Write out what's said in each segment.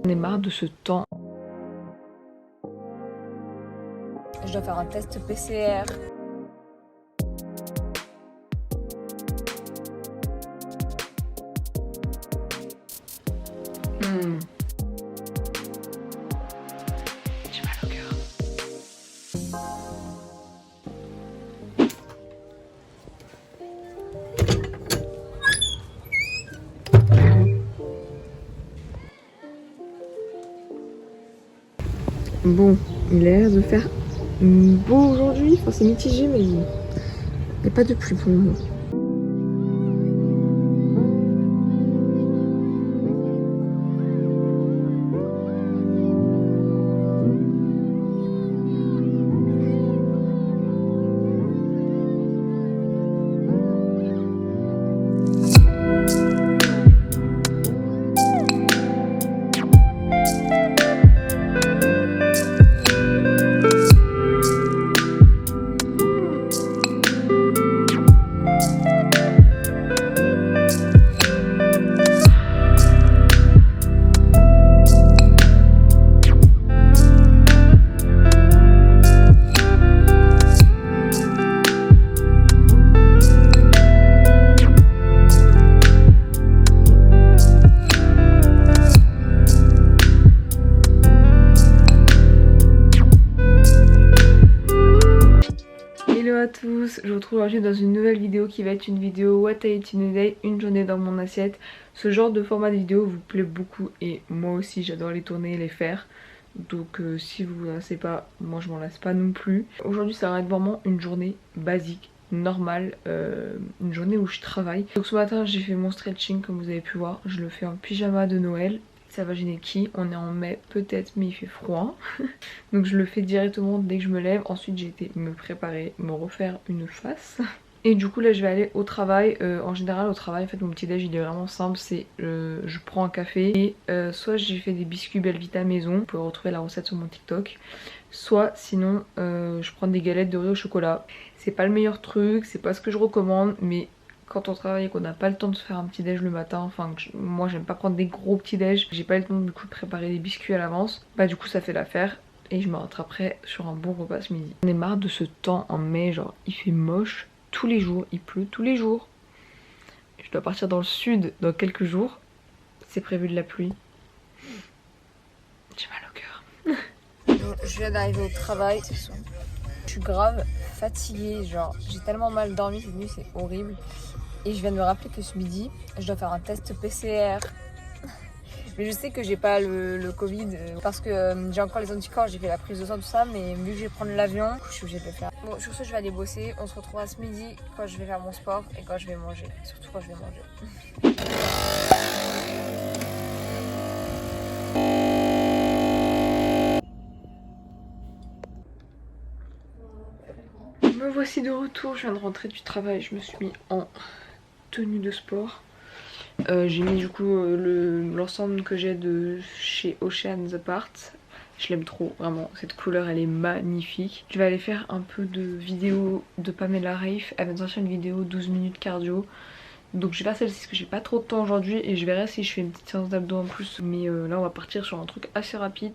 On est marre de ce temps. Je dois faire un test PCR. J'ai mal au cœur. Bon, il a l'air de faire beau aujourd'hui. Enfin, c'est mitigé, mais il n'y a pas de pluie pour le moment. Hello à tous, je vous retrouve aujourd'hui dans une nouvelle vidéo qui va être une vidéo What I Eat in a Day, une journée dans mon assiette. Ce genre de format de vidéo vous plaît beaucoup et moi aussi j'adore les tourner et les faire. Donc si vous vous lassez pas, moi je m'en lasse pas non plus. Aujourd'hui ça va être vraiment une journée basique, normale, une journée où je travaille. Donc ce matin j'ai fait mon stretching comme vous avez pu voir, je le fais en pyjama de Noël. Ça va gêner qui? On est en mai peut-être, mais il fait froid. Donc je le fais directement dès que je me lève. Ensuite j'ai été me préparer, me refaire une face. Et du coup là je vais aller au travail. En général au travail en fait mon petit déj il est vraiment simple. C'est je prends un café et soit j'ai fait des biscuits Belvita maison. Vous pouvez retrouver la recette sur mon TikTok. Soit sinon je prends des galettes de riz au chocolat. C'est pas le meilleur truc, c'est pas ce que je recommande, mais quand on travaille et qu'on n'a pas le temps de se faire un petit déj le matin, enfin moi j'aime pas prendre des gros petits déj, j'ai pas le temps du coup de préparer des biscuits à l'avance, bah du coup ça fait l'affaire et je me rattraperai sur un bon repas ce midi. On est marre de ce temps en mai, genre il fait moche tous les jours, il pleut tous les jours. Je dois partir dans le sud dans quelques jours, c'est prévu de la pluie. J'ai mal au cœur. Je viens d'arriver au travail. Je suis grave fatiguée, genre j'ai tellement mal dormi cette nuit, c'est horrible. Et je viens de me rappeler que ce midi, je dois faire un test PCR. Mais je sais que j'ai pas le Covid parce que j'ai encore les anticorps, j'ai fait la prise de sang, tout ça. Mais vu que je vais prendre l'avion, je suis obligée de le faire. Bon, sur ce, je vais aller bosser. On se retrouvera ce midi quand je vais faire mon sport et quand je vais manger. Surtout quand je vais manger. Me voici de retour, je viens de rentrer du travail, je me suis mis en tenue de sport. J'ai mis du coup l'ensemble que j'ai de chez Ocean's Apart. Je l'aime trop, vraiment, cette couleur elle est magnifique. Je vais aller faire un peu de vidéo de Pamela Reif. Elle vient de sortir une vidéo 12 minutes cardio. Donc je vais faire celle-ci parce que j'ai pas trop de temps aujourd'hui et je verrai si je fais une petite séance d'abdos en plus. Mais là on va partir sur un truc assez rapide.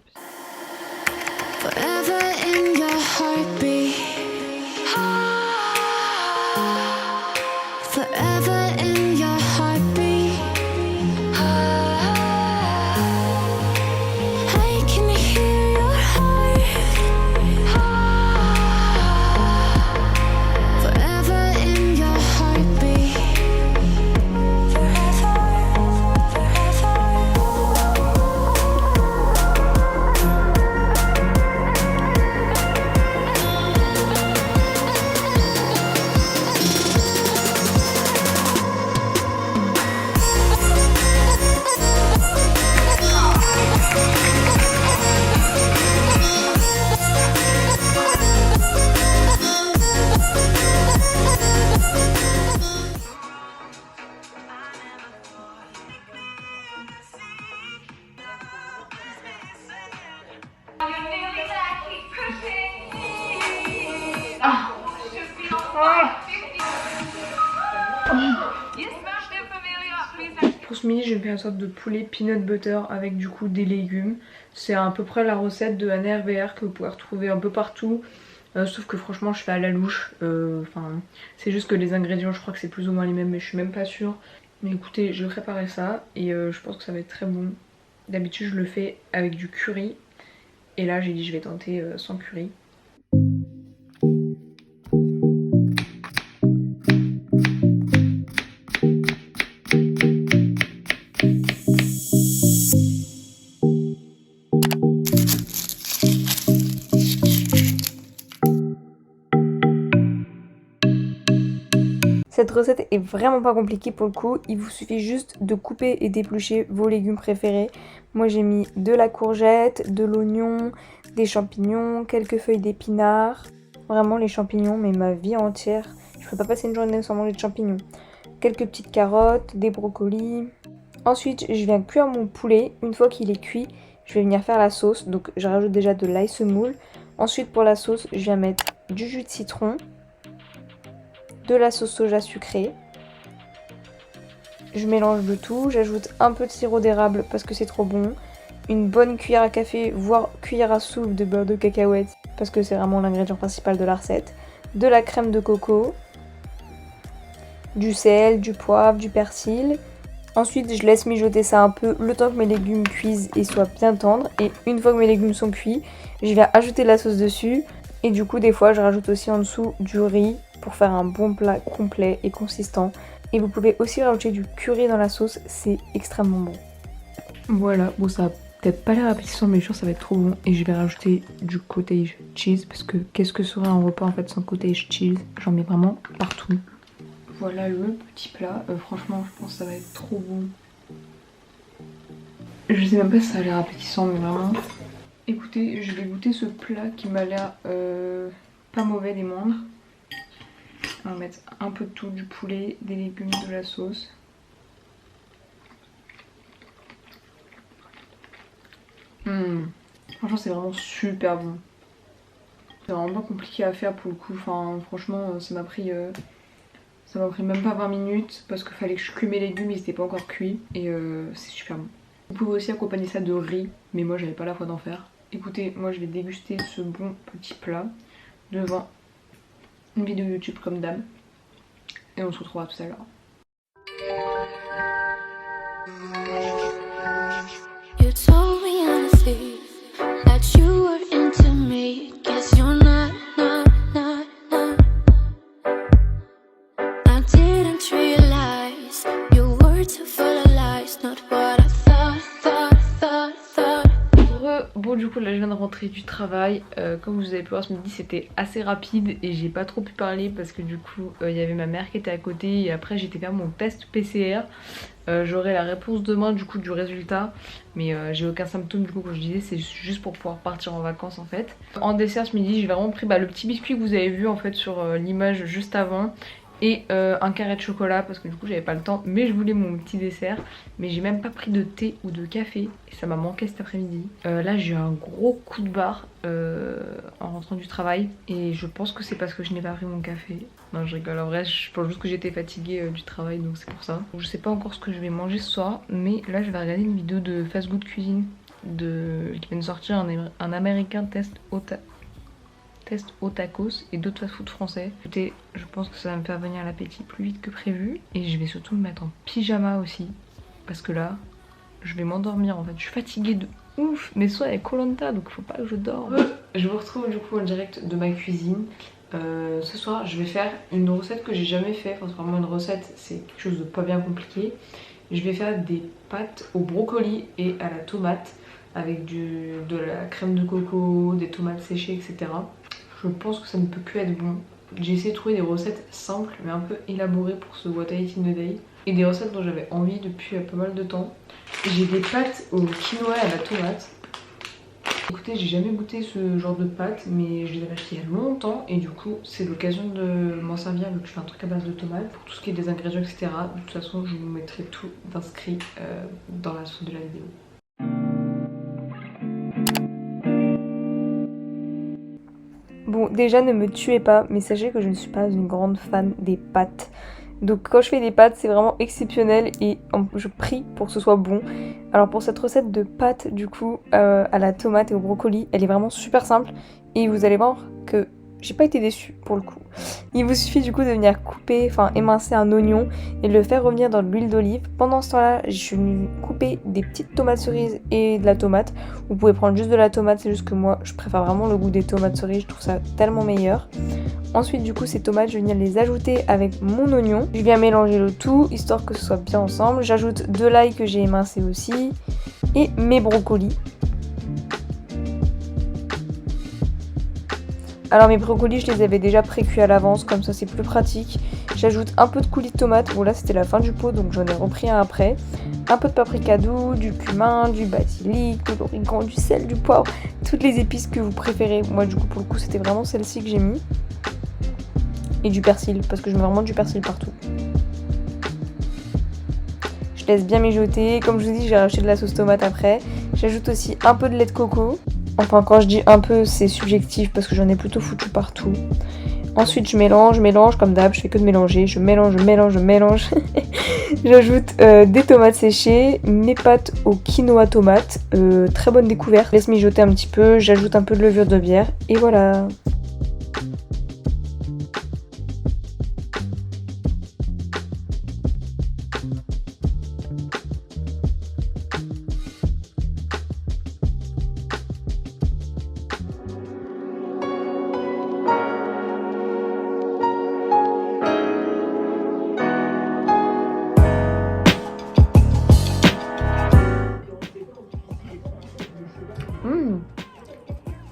Forever in your heartbeat. Forever in your heartbeat. I can hear your heart. Forever in your heartbeat. Pour ce midi j'ai fait une sorte de poulet peanut butter avec du coup des légumes. C'est à peu près la recette de Anne RVR que vous pouvez retrouver un peu partout. Sauf que franchement je fais à la louche. Enfin c'est juste que les ingrédients je crois que c'est plus ou moins les mêmes mais je suis même pas sûre. Mais écoutez, je vais préparer ça et je pense que ça va être très bon. D'habitude je le fais avec du curry. Et là j'ai dit je vais tenter sans curry. Cette recette est vraiment pas compliquée pour le coup, il vous suffit juste de couper et d'éplucher vos légumes préférés. Moi j'ai mis de la courgette, de l'oignon, des champignons, quelques feuilles d'épinards. Vraiment les champignons, mais ma vie entière, je ne peux pas passer une journée sans manger de champignons. Quelques petites carottes, des brocolis. Ensuite je viens cuire mon poulet, une fois qu'il est cuit, je vais venir faire la sauce. Donc je rajoute déjà de l'ail semoule. Ensuite pour la sauce, je viens mettre du jus de citron, de la sauce soja sucrée. Je mélange le tout, j'ajoute un peu de sirop d'érable parce que c'est trop bon, une bonne cuillère à café voire cuillère à soupe de beurre de cacahuète parce que c'est vraiment l'ingrédient principal de la recette, de la crème de coco, du sel, du poivre, du persil. Ensuite je laisse mijoter ça un peu le temps que mes légumes cuisent et soient bien tendres, et une fois que mes légumes sont cuits, je viens ajouter la sauce dessus et du coup des fois je rajoute aussi en dessous du riz pour faire un bon plat complet et consistant. Et vous pouvez aussi rajouter du curry dans la sauce, c'est extrêmement bon. Voilà, bon ça a peut-être pas l'air appétissant mais je suis sûre que ça va être trop bon. Et je vais rajouter du cottage cheese parce que qu'est-ce que serait un repas en fait sans cottage cheese? J'en mets vraiment partout. Voilà le petit plat, franchement je pense que ça va être trop bon. Je sais même pas si ça a l'air appétissant mais vraiment. Écoutez, je vais goûter ce plat qui m'a l'air pas mauvais des moindres. On va mettre un peu de tout, du poulet, des légumes, de la sauce. Franchement c'est vraiment super bon. C'est vraiment pas compliqué à faire pour le coup. Enfin franchement ça m'a pris même pas 20 minutes parce qu'il fallait que je cuise mes légumes, ils étaient pas encore cuits. Et c'est super bon. Vous pouvez aussi accompagner ça de riz, mais moi j'avais pas la foi d'en faire. Écoutez, moi je vais déguster ce bon petit plat devant une vidéo YouTube comme d'hab. Et on se retrouvera tout à l'heure. You told me honestly that you were into me. Guess you're not. I didn't realize your words are full of lies. Not what I thought. Bon du coup là je viens de rentrer du travail, comme vous avez pu voir ce midi c'était assez rapide et j'ai pas trop pu parler parce que du coup il y avait ma mère qui était à côté et après j'étais faire mon test PCR. J'aurai la réponse demain du coup du résultat, mais j'ai aucun symptôme du coup comme je disais, c'est juste pour pouvoir partir en vacances en fait. En dessert ce midi j'ai vraiment pris le petit biscuit que vous avez vu en fait sur l'image juste avant. Et un carré de chocolat parce que du coup j'avais pas le temps mais je voulais mon petit dessert. Mais j'ai même pas pris de thé ou de café et ça m'a manqué cet après-midi. Là j'ai eu un gros coup de barre en rentrant du travail. Et je pense que c'est parce que je n'ai pas pris mon café. Non je rigole, en vrai je pense juste que j'étais fatiguée du travail donc c'est pour ça. Je sais pas encore ce que je vais manger ce soir, mais là je vais regarder une vidéo de Fast Good Cuisine qui vient de sortir un américain test au tacos et d'autres fast-food français. Écoutez, je pense que ça va me faire venir l'appétit plus vite que prévu. Et je vais surtout me mettre en pyjama aussi. Parce que là, je vais m'endormir en fait. Je suis fatiguée de ouf. Mais soit avec Koh-Lanta, donc faut pas que je dorme. Je vous retrouve du coup en direct de ma cuisine. Ce soir, je vais faire une recette que j'ai jamais fait. Enfin, c'est vraiment une recette, c'est quelque chose de pas bien compliqué. Je vais faire des pâtes au brocoli et à la tomate. Avec de la crème de coco, des tomates séchées, etc. Je pense que ça ne peut que être bon. J'ai essayé de trouver des recettes simples mais un peu élaborées pour ce What I Eat in a Day. Et des recettes dont j'avais envie depuis pas mal de temps. J'ai des pâtes au quinoa et à la tomate. Écoutez, j'ai jamais goûté ce genre de pâtes mais je les avais achetées il y a longtemps. Et du coup c'est l'occasion de m'en servir vu que je fais un truc à base de tomates. Pour tout ce qui est des ingrédients etc. De toute façon je vous mettrai tout d'inscrit dans la suite de la vidéo. Bon, déjà ne me tuez pas, mais sachez que je ne suis pas une grande fan des pâtes. Donc quand je fais des pâtes, c'est vraiment exceptionnel et je prie pour que ce soit bon. Alors pour cette recette de pâtes du coup à la tomate et au brocoli, elle est vraiment super simple et vous allez voir que j'ai pas été déçue pour le coup. Il vous suffit du coup de venir couper, émincer un oignon et de le faire revenir dans de l'huile d'olive. Pendant ce temps-là, je suis venue couper des petites tomates cerises et de la tomate. Vous pouvez prendre juste de la tomate, c'est juste que moi je préfère vraiment le goût des tomates cerises, je trouve ça tellement meilleur. Ensuite du coup ces tomates, je vais venir les ajouter avec mon oignon. Je viens mélanger le tout histoire que ce soit bien ensemble. J'ajoute de l'ail que j'ai émincé aussi et mes brocolis. Alors mes brocolis, je les avais déjà pré-cuits à l'avance, comme ça c'est plus pratique. J'ajoute un peu de coulis de tomate, bon là c'était la fin du pot donc j'en ai repris un après. Un peu de paprika doux, du cumin, du basilic, de l'origan, du sel, du poivre, toutes les épices que vous préférez. Moi du coup pour le coup c'était vraiment celle-ci que j'ai mis. Et du persil, parce que je mets vraiment du persil partout. Je laisse bien mijoter, comme je vous dis j'ai racheté de la sauce tomate après. J'ajoute aussi un peu de lait de coco. Enfin quand je dis un peu c'est subjectif parce que j'en ai plutôt foutu partout. Ensuite je mélange comme d'hab, je fais que de mélanger, je mélange. J'ajoute des tomates séchées, mes pâtes au quinoa tomate, très bonne découverte. Je laisse mijoter un petit peu, j'ajoute un peu de levure de bière et voilà.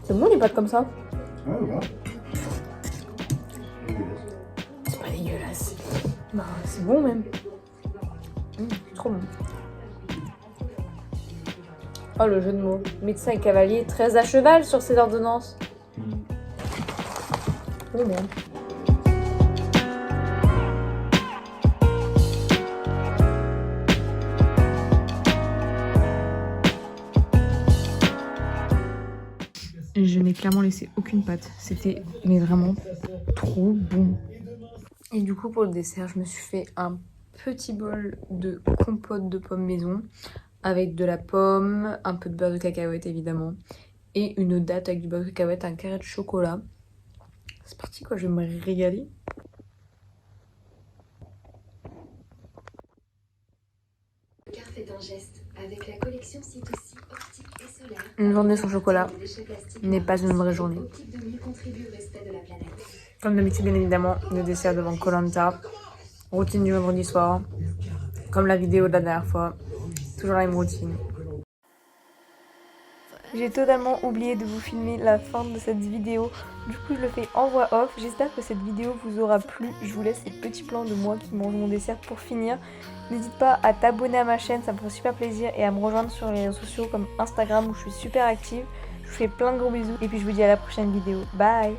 C'est bon les pâtes comme ça? Ouais, voilà. C'est pas dégueulasse. Bah, c'est bon même. Trop bon. Oh le jeu de mots. Médecin et cavalier très à cheval sur ces ordonnances. Oh bon. Je n'ai clairement laissé aucune pâte. C'était mais vraiment trop bon. Et du coup pour le dessert, je me suis fait un petit bol de compote de pommes maison avec de la pomme, un peu de beurre de cacahuète évidemment et une date avec du beurre de cacahuète, un carré de chocolat. C'est parti quoi, je vais me régaler. Car fait un geste avec la collection C2C optique et solaire. Une journée sans chocolat n'est pas une vraie journée. Comme d'habitude, bien évidemment, le dessert devant Koh Lanta. Routine du vendredi soir. Comme la vidéo de la dernière fois. Toujours la même routine. J'ai totalement oublié de vous filmer la fin de cette vidéo. Du coup, je le fais en voix off. J'espère que cette vidéo vous aura plu. Je vous laisse ces petits plans de moi qui mange mon dessert pour finir. N'hésite pas à t'abonner à ma chaîne, ça me ferait super plaisir. Et à me rejoindre sur les réseaux sociaux comme Instagram où je suis super active. Je vous fais plein de gros bisous. Et puis je vous dis à la prochaine vidéo. Bye!